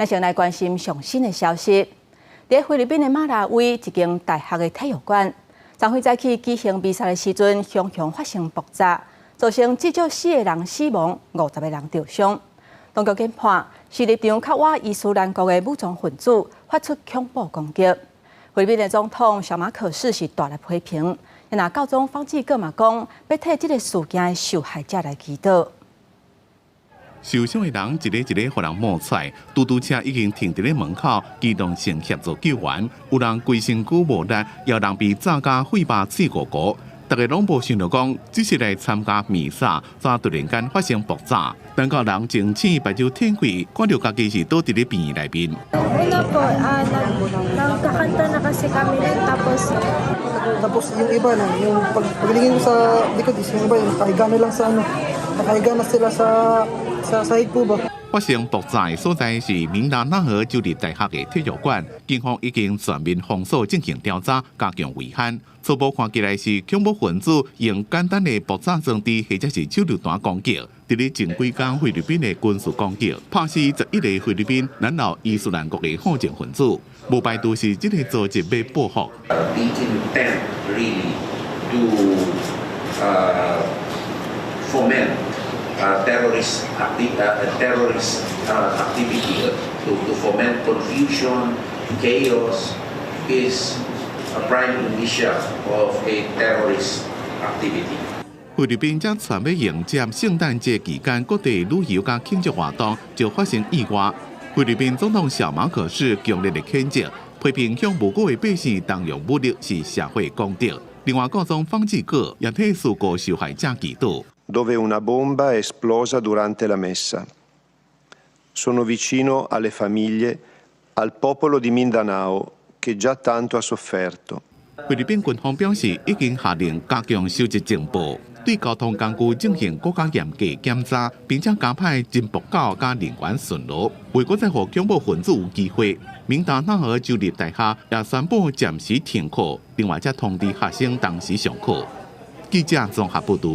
咱先来关心上新的消息。在菲律宾的马拉维一间大学的体育馆，昨天早起举行比赛的时阵，常常发生爆炸，造成至少4个人死亡，50个人受伤。当局研判是立场较歪伊斯兰国的武装分子发出恐怖攻击。菲律宾的总统小马可仕是大力批评，那教宗方济各嘛讲，要替这个事件的受害者来祈祷。受伤的人一个一个互人摸出来，嘟嘟车已经停伫咧门口，机动性协助救援。有人规身躯无力，有人被炸甲血肉刺骨骨。大家拢无想到讲，只是来参加弥撒，怎突然间发生爆炸？等到人清醒，白酒天开，看到家己是倒伫咧病院内面。Una po, nagkakanta na kasi kami tapos yung iba na, yung paglingin ko sa likod is yung iba, nakahiga na lang sa nakahiga na sila sa sahig po ba? 发生爆炸的所在是明达纳河州立大学的体育馆，警方已经全面封锁进行调查，加强维安。初步看起来是恐怖分子用简单的爆炸装置或者是手榴弹攻击，伫咧前几天菲律宾的军事攻击，拍死11个菲律宾南老伊斯兰国的反政分子，无排除是这个组织要报复。Terrorist activity to foment confusion, chaos is a prime indicia of a terrorist activity. 菲律宾将全面迎接圣诞节期间各地旅游加庆祝活动就发生意外。菲律宾总统小马可仕强烈的谴责，批评向无辜的百姓动用武力是社会公敌。另外，教宗方济各也替事故受害者祈祷。Dove una bomba è esplosa durante la messa. Sono vicino alle famiglie, al popolo di Mindanao che già tanto ha sofferto. 菲律宾军方表示，已经下令加强收集情报，对交通工具进行更加严格检查，并且加派侦捕狗加人员巡逻，为国再让恐怖分子有机会。明达纳河州立大学也宣布暂时停课，另外则通知学生当时上课。记者综合报道。